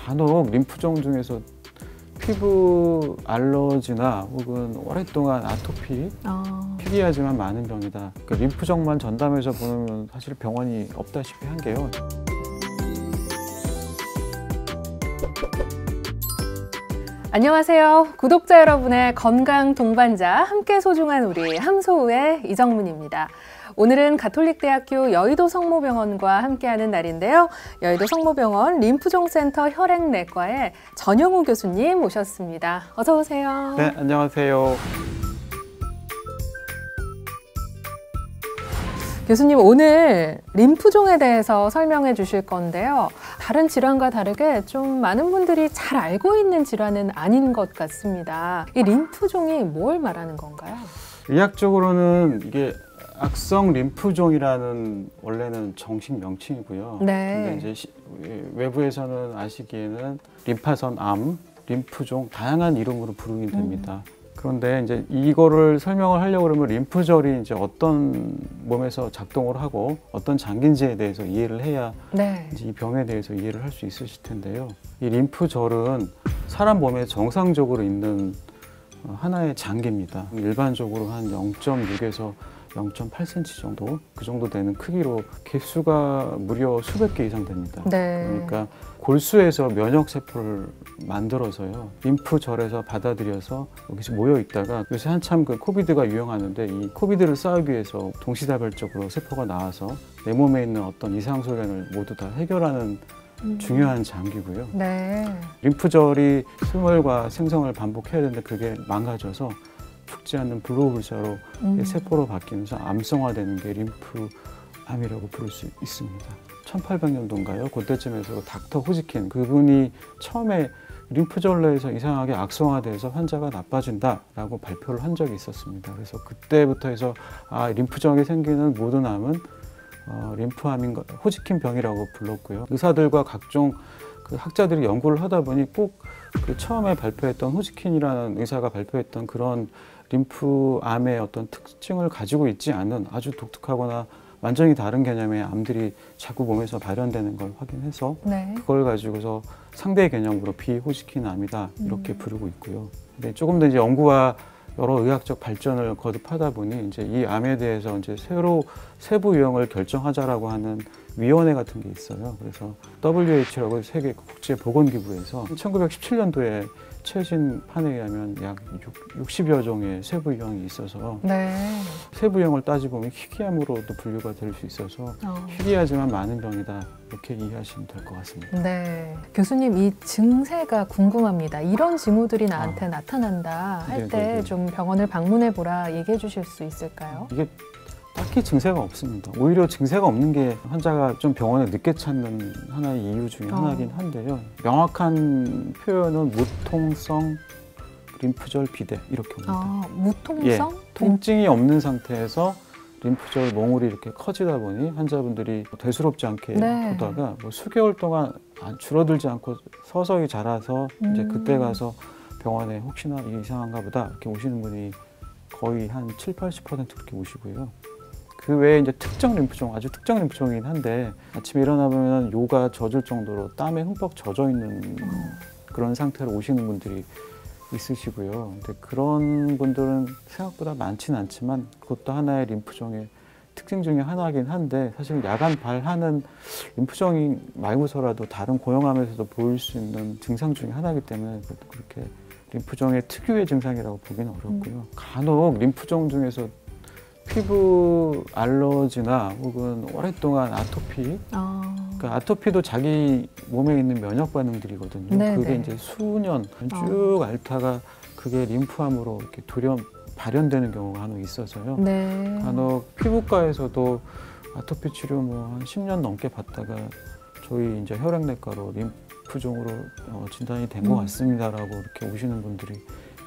간혹 림프종 중에서 피부 알러지나 혹은 오랫동안 아토피, 희귀하지만 많은 병이다. 그러니까 림프종만 전담해서 보면 사실 병원이 없다시피 한 게요. 안녕하세요. 구독자 여러분의 건강 동반자, 함께 소중한 우리 함소우의 이정문입니다. 오늘은 가톨릭대학교 여의도 성모병원과 함께하는 날인데요. 여의도 성모병원 림프종센터 혈액내과의 전영우 교수님 모셨습니다. 어서 오세요. 네, 안녕하세요. 교수님, 오늘 림프종에 대해서 설명해 주실 건데요. 다른 질환과 다르게 좀 많은 분들이 잘 알고 있는 질환은 아닌 것 같습니다. 이 림프종이 뭘 말하는 건가요? 의학적으로는 이게 악성 림프종이라는 원래는 정식 명칭이고요. 네. 근데 이제 외부에서는 아시기에는 림파선 암, 림프종 다양한 이름으로 부르긴 됩니다. 그런데 이제 이거를 설명을 하려고 그러면 림프절이 이제 어떤 몸에서 작동을 하고 어떤 장기인지에 대해서 이해를 해야 네. 이제 이 병에 대해서 이해를 할 수 있으실 텐데요. 이 림프절은 사람 몸에 정상적으로 있는 하나의 장기입니다. 일반적으로 한 0.6에서 0.8cm 정도, 그 정도 되는 크기로 개수가 무려 수백 개 이상 됩니다. 네. 그러니까 골수에서 면역세포를 만들어서요, 림프절에서 받아들여서 여기서 모여 있다가, 요새 한참 그 코비드가 유행하는데 이 코비드를 싸우기 위해서 동시다발적으로 세포가 나와서 내 몸에 있는 어떤 이상 소견을 모두 다 해결하는 중요한 장기고요. 네. 림프절이 스물과 생성을 반복해야 되는데 그게 망가져서 죽지 않는 블로불사로 세포로 바뀌면서 암성화되는 게 림프암이라고 부를 수 있습니다. 1800년도인가요? 그때쯤에서 닥터 호지킨, 그분이 처음에 림프절 내에서 이상하게 악성화돼서 환자가 나빠진다라고 발표를 한 적이 있었습니다. 그래서 그때부터 해서 림프종이 생기는 모든 암은 림프암인 것, 호지킨 병이라고 불렀고요. 의사들과 각종 그 학자들이 연구를 하다 보니 꼭 그 처음에 발표했던 호지킨이라는 의사가 발표했던 그런 림프암의 어떤 특징을 가지고 있지 않은 아주 독특하거나 완전히 다른 개념의 암들이 자꾸 몸에서 발현되는 걸 확인해서 네. 그걸 가지고서 상대 개념으로 비호지킨 암이다 이렇게 부르고 있고요. 근데 조금 더 이제 연구와 여러 의학적 발전을 거듭하다 보니 이제 이 암에 대해서 이제 새로 세부 유형을 결정하자라고 하는 위원회 같은 게 있어요. 그래서 WH라고 세계 국제보건기구에서 1917년도에 최신판에 의하면 약 60여 종의 세부 유형이 있어서 네. 세부 유형을 따지보면 희귀암으로도 분류가 될 수 있어서 희귀하지만 많은 병이다 이렇게 이해하시면 될 것 같습니다. 네. 교수님, 이 증세가 궁금합니다. 이런 징후들이 나한테 나타난다 할 때 좀 병원을 방문해 보라 얘기해 주실 수 있을까요? 이게 딱히 증세가 없습니다. 오히려 증세가 없는 게 환자가 좀 병원에 늦게 찾는 하나의 이유 중에 하나이긴 한데요. 명확한 표현은 무통성 림프절 비대 이렇게 옵니다. 무통성? 예, 통증이 없는 상태에서 림프절 몽울이 이렇게 커지다 보니 환자분들이 대수롭지 않게 보다가 뭐 수개월 동안 줄어들지 않고 서서히 자라서 이제 그때 가서 병원에 혹시나 이상한가 보다 이렇게 오시는 분이 거의 한 70~80% 그렇게 오시고요. 그 외에 이제 특정 림프종, 아주 특정 림프종이긴 한데 아침에 일어나면 요가 젖을 정도로 땀에 흠뻑 젖어 있는 그런 상태로 오시는 분들이 있으시고요. 근데 그런 분들은 생각보다 많지는 않지만 그것도 하나의 림프종의 특징 중에 하나이긴 한데, 사실 야간 발하는 림프종이 말고서라도 다른 고형암에서도 보일 수 있는 증상 중에 하나이기 때문에 그렇게 림프종의 특유의 증상이라고 보기는 어렵고요. 간혹 림프종 중에서 피부 알러지나 혹은 오랫동안 아토피, 그러니까 아토피도 자기 몸에 있는 면역 반응들이거든요. 네네. 그게 이제 수년 쭉 앓다가 그게 림프암으로 이렇게 발현되는 경우가 간혹 있어서요. 네. 간혹 피부과에서도 아토피 치료 뭐 한 10년 넘게 받다가 저희 이제 혈액내과로 림프종으로 진단이 된 것 같습니다라고 이렇게 오시는 분들이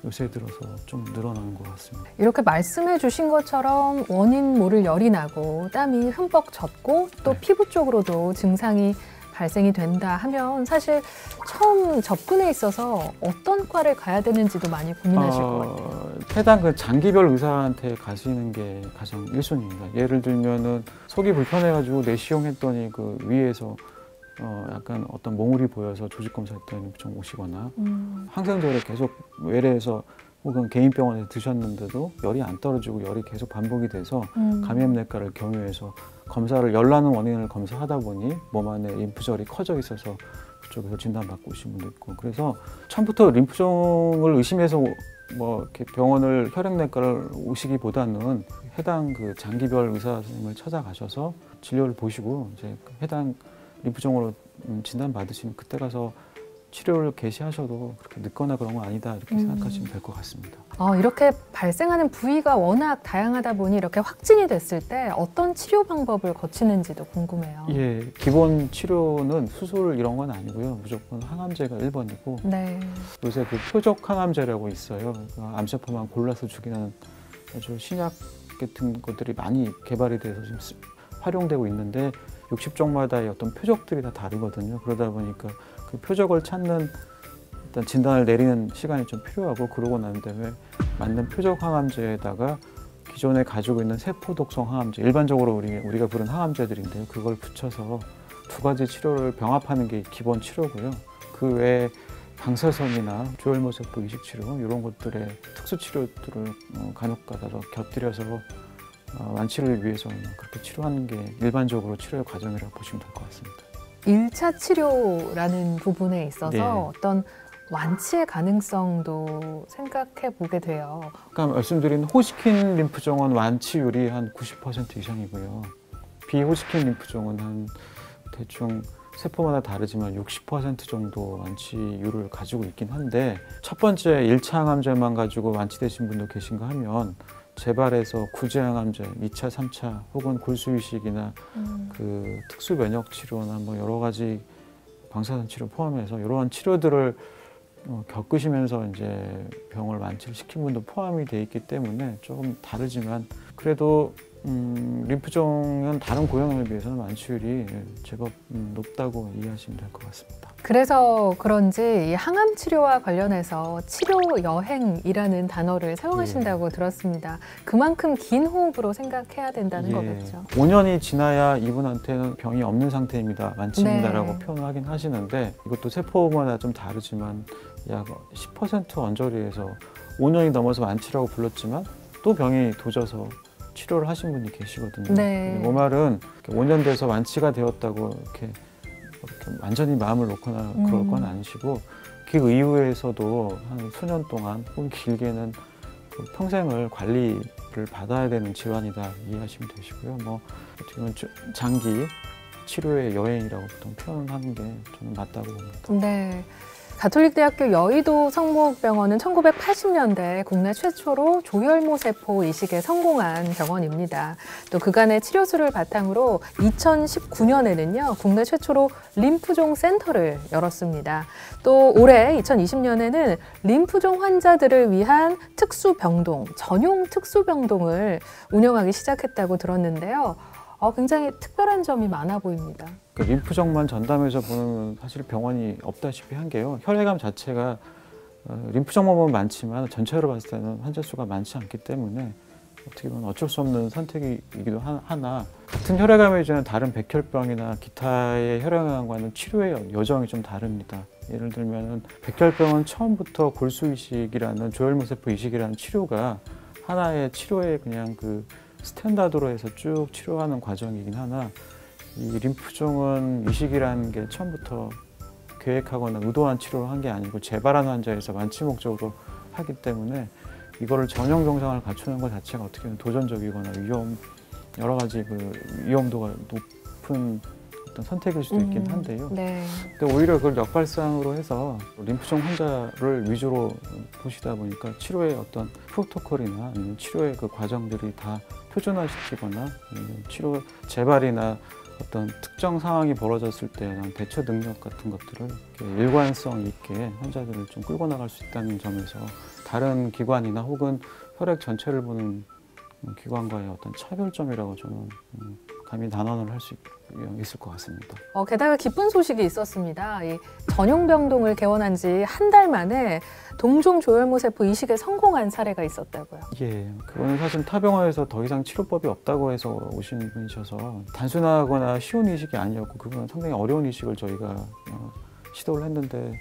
요새 들어서 좀 늘어나는 것 같습니다. 이렇게 말씀해 주신 것처럼 원인 모를 열이 나고 땀이 흠뻑 젖고 또 피부 쪽으로도 증상이 발생이 된다 하면 사실 처음 접근에 있어서 어떤 과를 가야 되는지도 많이 고민하실 것 같아요. 해당 그 장기별 의사한테 가시는 게 가장 1순위입니다. 예를 들면은 속이 불편해가지고 내시경 했더니 그 위에서 약간 어떤 몽울이 보여서 조직 검사할 때 림프종 오시거나 항생제를 계속 외래에서 혹은 개인 병원에서 드셨는데도 열이 안 떨어지고 열이 계속 반복이 돼서 감염내과를 경유해서 검사를 열 나는 원인을 검사하다 보니 몸 안에 림프절이 커져 있어서 그쪽에서 진단받고 오신 분도 있고, 그래서 처음부터 림프종을 의심해서 뭐 이렇게 병원을 혈액내과를 오시기보다는 해당 그 장기별 의사 선생님을 찾아가셔서 진료를 보시고 이제 해당 림프종으로 진단받으시면 그때 가서 치료를 개시하셔도 그렇게 늦거나 그런 건 아니다 이렇게 생각하시면 될 것 같습니다. 이렇게 발생하는 부위가 워낙 다양하다 보니 이렇게 확진이 됐을 때 어떤 치료 방법을 거치는지도 궁금해요. 예, 기본 치료는 수술 이런 건 아니고요. 무조건 항암제가 1번이고 네. 요새 그 표적 항암제라고 있어요. 그 암세포만 골라서 죽이는 아주 신약 같은 것들이 많이 개발이 돼서 지금 활용되고 있는데 60종마다의 어떤 표적들이 다 다르거든요. 그러다 보니까 그 표적을 찾는 일단 진단을 내리는 시간이 좀 필요하고, 그러고 난 다음에 맞는 표적 항암제에다가 기존에 가지고 있는 세포 독성 항암제, 일반적으로 우리가 부르는 항암제들인데요. 그걸 붙여서 두 가지 치료를 병합하는 게 기본 치료고요. 그 외에 방사선이나 조혈모세포 이식 치료 이런 것들의 특수 치료들을 간혹가다가 곁들여서 완치를 위해서 그렇게 치료하는 게 일반적으로 치료의 과정이라고 보시면 될 것 같습니다. 1차 치료라는 부분에 있어서 네. 어떤 완치의 가능성도 생각해 보게 돼요. 아까 말씀드린 호지킨 림프종은 완치율이 한 90% 이상이고요. 비호지킨 림프종은 한 대충 세포마다 다르지만 60% 정도 완치율을 가지고 있긴 한데, 첫 번째 1차 항암제만 가지고 완치되신 분도 계신가 하면 재발해서 구제항암제 2차, 3차 혹은 골수이식이나 그 특수 면역 치료나 뭐 여러 가지 방사선 치료 포함해서 이러한 치료들을 겪으시면서 이제 병을 완치를 시킨 분도 포함이 돼 있기 때문에 조금 다르지만, 그래도 림프종은 다른 고형암에 비해서는 완치율이 제법 높다고 이해하시면 될 것 같습니다. 그래서 그런지 이 항암 치료와 관련해서 치료 여행이라는 단어를 사용하신다고 들었습니다. 그만큼 긴 호흡으로 생각해야 된다는 거겠죠. 5년이 지나야 이분한테는 병이 없는 상태입니다, 완치입니다라고 네. 표현을 하긴 하시는데, 이것도 세포마다 좀 다르지만 약 10% 언저리에서 5년이 넘어서 완치라고 불렀지만 또 병이 도져서 치료를 하신 분이 계시거든요. 네. 그 말은 5년 돼서 완치가 되었다고 이렇게 완전히 마음을 놓거나 그럴 건 아니시고, 그 이후에서도 한 수년 동안 혹은 길게는 그 평생을 관리를 받아야 되는 질환이다 이해하시면 되시고요. 뭐 어떻게 보면 장기 치료의 여행이라고 보통 표현하는 게 저는 맞다고 봅니다. 네. 가톨릭대학교 여의도 성모병원은 1980년대 국내 최초로 조혈모세포 이식에 성공한 병원입니다. 또 그간의 치료수를 바탕으로 2019년에는요, 국내 최초로 림프종 센터를 열었습니다. 또 올해 2020년에는 림프종 환자들을 위한 특수병동, 전용 특수병동을 운영하기 시작했다고 들었는데요. 굉장히 특별한 점이 많아 보입니다. 그 림프종만 전담해서 보는 사실 병원이 없다시피 한 게요. 혈액암 자체가 림프종만 보면 많지만 전체로 봤을 때는 환자 수가 많지 않기 때문에 어떻게 보면 어쩔 수 없는 선택이기도 하나, 같은 혈액암에 주는 다른 백혈병이나 기타의 혈액암과는 치료의 여정이 좀 다릅니다. 예를 들면 백혈병은 처음부터 골수이식이라는 조혈모세포 이식이라는 치료가 하나의 치료의 그냥 그 스탠다드로 해서 쭉 치료하는 과정이긴 하나, 이 림프종은 이식이라는 게 처음부터 계획하거나 의도한 치료를 한 게 아니고 재발한 환자에서 완치 목적으로 하기 때문에 이거를 전용 병상을 갖추는 것 자체가 어떻게 보면 도전적이거나 여러 가지 그 위험도가 높은 어떤 선택일 수도 있긴 한데요. 네. 근데 오히려 그걸 역발상으로 해서 림프종 환자를 위주로 보시다 보니까 치료의 어떤 프로토콜이나 아니면 치료의 그 과정들이 다 표준화시키거나 치료 재발이나 어떤 특정 상황이 벌어졌을 때 대처 능력 같은 것들을 이렇게 일관성 있게 환자들을 좀 끌고 나갈 수 있다는 점에서 다른 기관이나 혹은 혈액 전체를 보는 기관과의 어떤 차별점이라고 저는 감히 단언을 할 수 있을 것 같습니다. 게다가 기쁜 소식이 있었습니다. 이 전용병동을 개원한 지 한 달 만에 동종 조혈모 세포 이식에 성공한 사례가 있었다고요. 예, 그거는 사실 타병원에서 더 이상 치료법이 없다고 해서 오신 분이셔서 단순하거나 쉬운 이식이 아니었고 그분은 상당히 어려운 이식을 저희가 시도를 했는데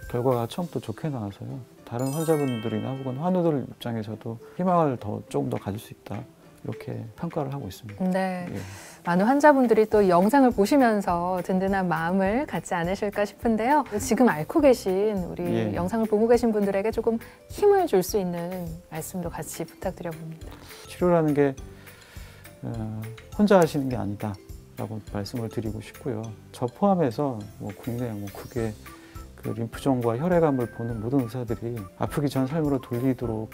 결과가 처음부터 좋게 나와서요. 다른 환자분들이나 혹은 환우들 입장에서도 희망을 조금 더 가질 수 있다. 이렇게 평가를 하고 있습니다. 네, 예. 많은 환자분들이 또 영상을 보시면서 든든한 마음을 갖지 않으실까 싶은데요. 지금 앓고 계신 우리 예. 영상을 보고 계신 분들에게 조금 힘을 줄 수 있는 말씀도 같이 부탁드려봅니다. 치료라는 게 혼자 하시는 게 아니다 라고 말씀을 드리고 싶고요. 저 포함해서 국내 크게 그 림프종과 혈액암을 보는 모든 의사들이 아프기 전 삶으로 돌리도록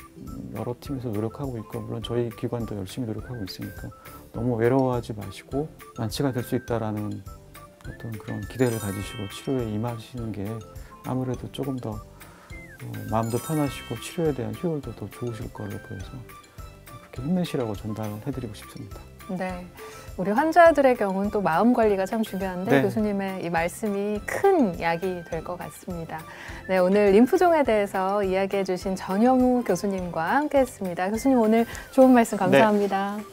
여러 팀에서 노력하고 있고 물론 저희 기관도 열심히 노력하고 있으니까 너무 외로워하지 마시고 완치가 될 수 있다라는 어떤 그런 기대를 가지시고 치료에 임하시는 게 아무래도 조금 더 마음도 편하시고 치료에 대한 효율도 더 좋으실 걸로 보여서 그렇게 힘내시라고 전달해드리고 싶습니다. 네, 우리 환자들의 경우는 또 마음 관리가 참 중요한데 네. 교수님의 이 말씀이 큰 약이 될 것 같습니다. 네, 오늘 림프종에 대해서 이야기해 주신 전영우 교수님과 함께했습니다. 교수님 오늘 좋은 말씀 감사합니다. 네.